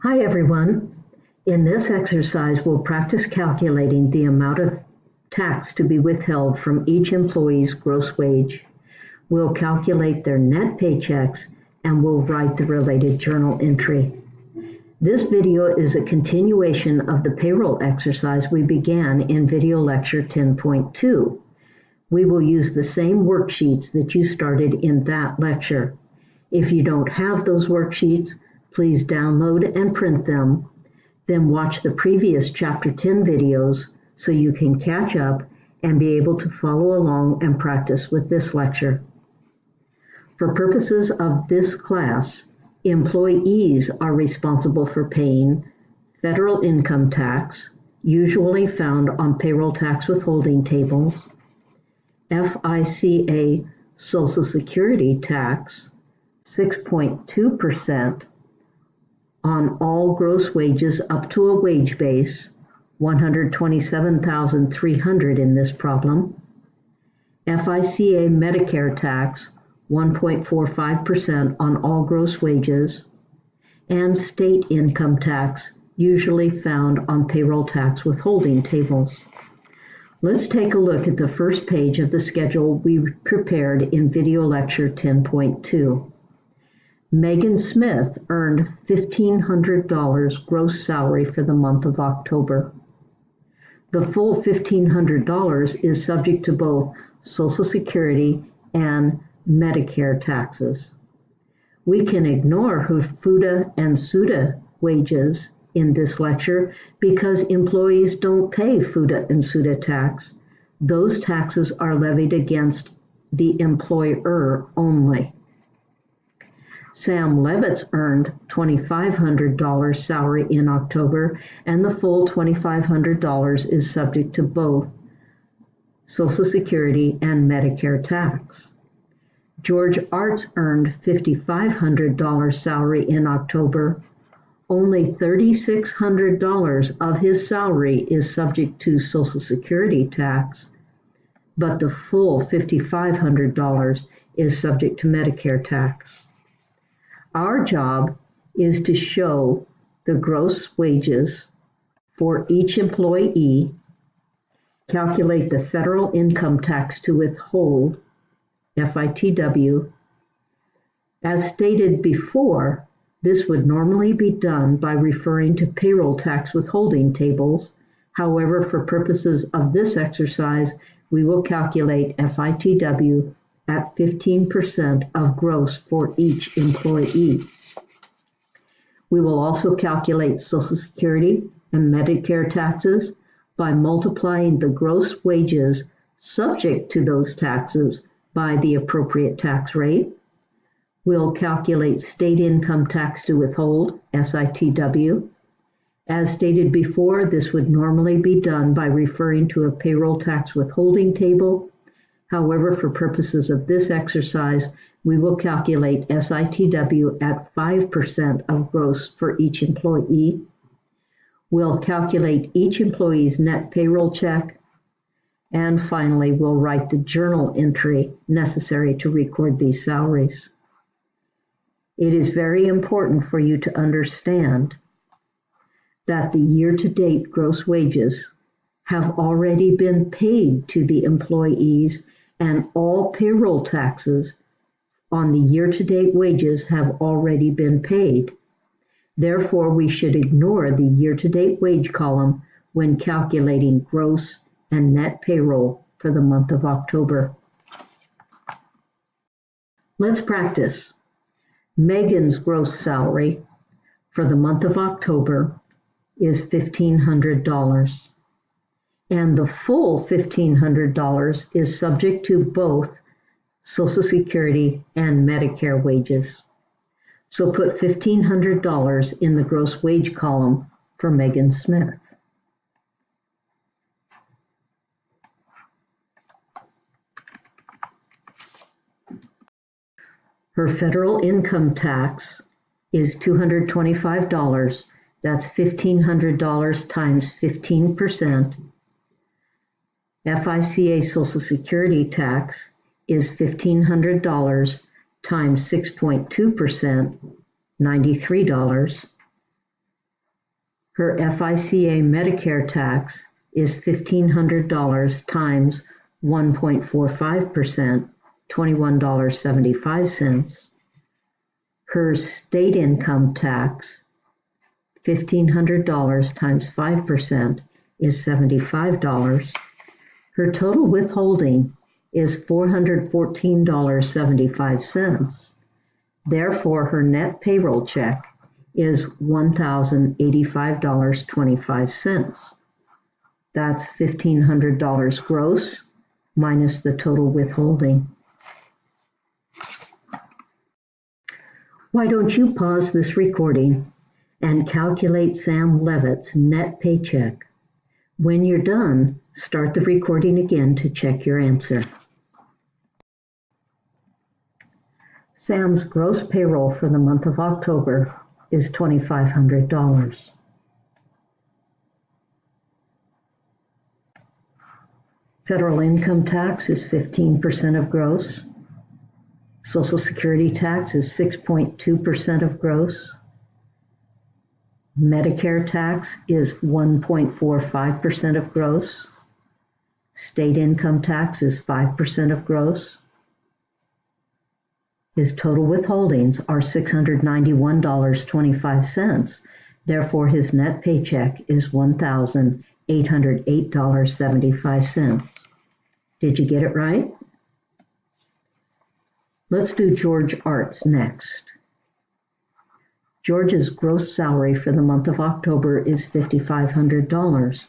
Hi everyone. In this exercise, we'll practice calculating the amount of tax to be withheld from each employee's gross wage. We'll calculate their net paychecks and we'll write the related journal entry. This video is a continuation of the payroll exercise we began in video lecture 10.2. We will use the same worksheets that you started in that lecture. If you don't have those worksheets, please download and print them, then watch the previous Chapter 10 videos so you can catch up and be able to follow along and practice with this lecture. For purposes of this class, employees are responsible for paying federal income tax, usually found on payroll tax withholding tables, FICA Social Security tax, 6.2%, on all gross wages up to a wage base, $127,300 in this problem, FICA Medicare tax, 1.45% on all gross wages, and state income tax, usually found on payroll tax withholding tables. Let's take a look at the first page of the schedule we prepared in video lecture 10.2. Megan Smith earned $1,500 gross salary for the month of October. The full $1,500 is subject to both Social Security and Medicare taxes. We can ignore her FUTA and SUTA wages in this lecture because employees don't pay FUTA and SUTA tax. Those taxes are levied against the employer only. Sam Levitz earned $2,500 salary in October, and the full $2,500 is subject to both Social Security and Medicare tax. George Arts earned $5,500 salary in October. Only $3,600 of his salary is subject to Social Security tax, but the full $5,500 is subject to Medicare tax. Our job is to show the gross wages for each employee, calculate the federal income tax to withhold, FITW. As stated before, this would normally be done by referring to payroll tax withholding tables. However, for purposes of this exercise, we will calculate FITW at 15% of gross for each employee. We will also calculate Social Security and Medicare taxes by multiplying the gross wages subject to those taxes by the appropriate tax rate. We'll calculate state income tax to withhold, SITW. As stated before, this would normally be done by referring to a payroll tax withholding table. However, for purposes of this exercise, we will calculate SITW at 5% of gross for each employee. We'll calculate each employee's net payroll check. And finally, we'll write the journal entry necessary to record these salaries. It is very important for you to understand that the year-to-date gross wages have already been paid to the employees, and all payroll taxes on the year-to-date wages have already been paid. Therefore, we should ignore the year-to-date wage column when calculating gross and net payroll for the month of October. Let's practice. Megan's gross salary for the month of October is $1,500. And the full $1,500 is subject to both Social Security and Medicare wages. So put $1,500 in the gross wage column for Megan Smith. Her federal income tax is $225. That's $1,500 times 15%. FICA Social Security tax is $1,500 times 6.2%, $93. Her FICA Medicare tax is $1,500 times 1.45%, $21.75. Her state income tax, $1,500 times 5%, is $75. Her total withholding is $414.75. Therefore, her net payroll check is $1,085.25. That's $1,500 gross minus the total withholding. Why don't you pause this recording and calculate Sam Levitt's net paycheck? When you're done, start the recording again to check your answer. Sam's gross payroll for the month of October is $2,500. Federal income tax is 15% of gross. Social Security tax is 6.2% of gross. Medicare tax is 1.45% of gross. State income tax is 5% of gross. His total withholdings are $691.25. Therefore, his net paycheck is $1,808.75. Did you get it right? Let's do George Arts next. George's gross salary for the month of October is $5,500.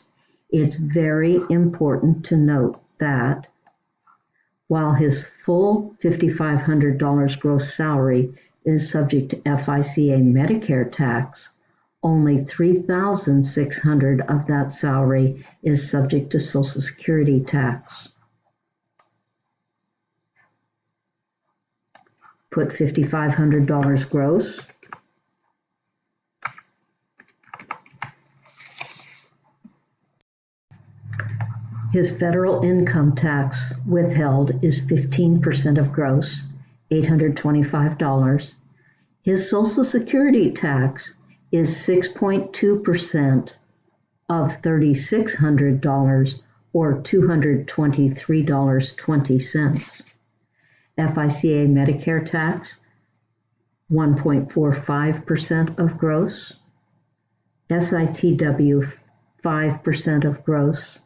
It's very important to note that while his full $5,500 gross salary is subject to FICA Medicare tax, only $3,600 of that salary is subject to Social Security tax. Put $5,500 gross. His federal income tax withheld is 15% of gross, $825. His Social Security tax is 6.2% of $3,600 or $223.20. FICA Medicare tax, 1.45% of gross. SITW, 5% of gross.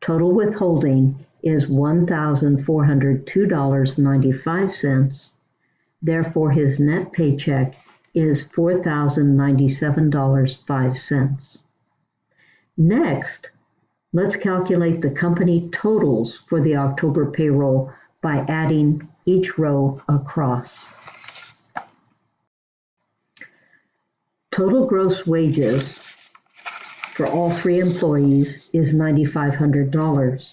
Total withholding is $1,402.95. Therefore, his net paycheck is $4,097.05. Next, let's calculate the company totals for the October payroll by adding each row across. Total gross wages for all three employees is $9,500.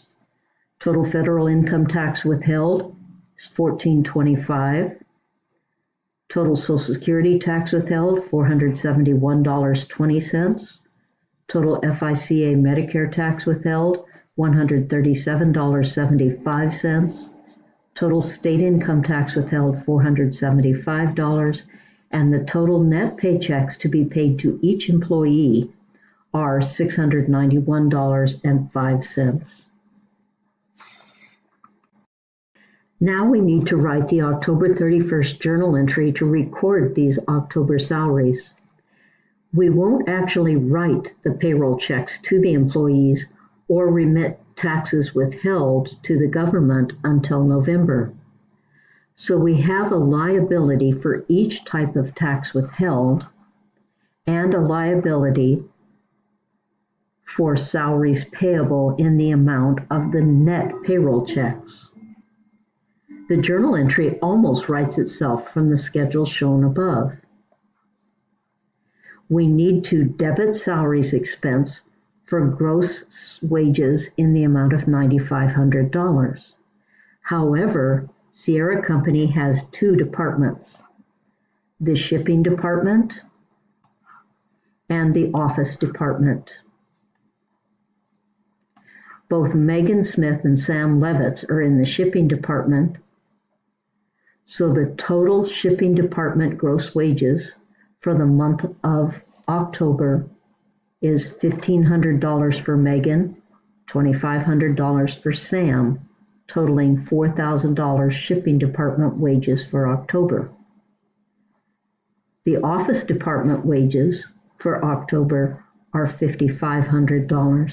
Total federal income tax withheld is $1,425. Total Social Security tax withheld, $471.20. Total FICA Medicare tax withheld, $137.75. Total state income tax withheld, $475. And the total net paychecks to be paid to each employee are $691.05. Now we need to write the October 31st journal entry to record these October salaries. We won't actually write the payroll checks to the employees or remit taxes withheld to the government until November. So we have a liability for each type of tax withheld and a liability for salaries payable in the amount of the net payroll checks. The journal entry almost writes itself from the schedule shown above. We need to debit salaries expense for gross wages in the amount of $9,500. However, Sierra Company has two departments, the shipping department and the office department. Both Megan Smith and Sam Levitz are in the shipping department, so the total shipping department gross wages for the month of October is $1,500 for Megan, $2,500 for Sam, totaling $4,000 shipping department wages for October. The office department wages for October are $5,500.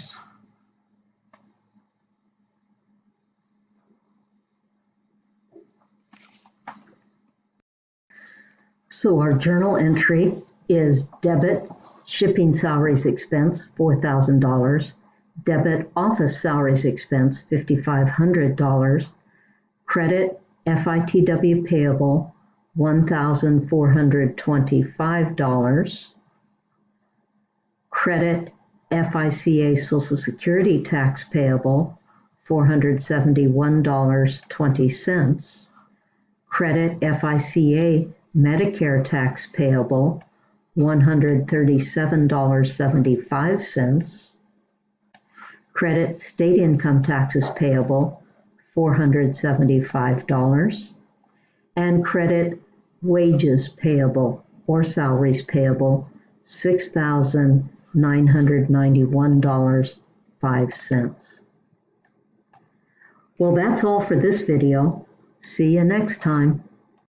So our journal entry is debit shipping salaries expense, $4,000, debit office salaries expense, $5,500, credit FITW payable, $1,425, credit FICA Social Security tax payable, $471.20, credit FICA Medicare tax payable, $137.75, credit state income taxes payable, $475, and credit wages payable or salaries payable, $6,991.05. Well, that's all for this video. See you next time.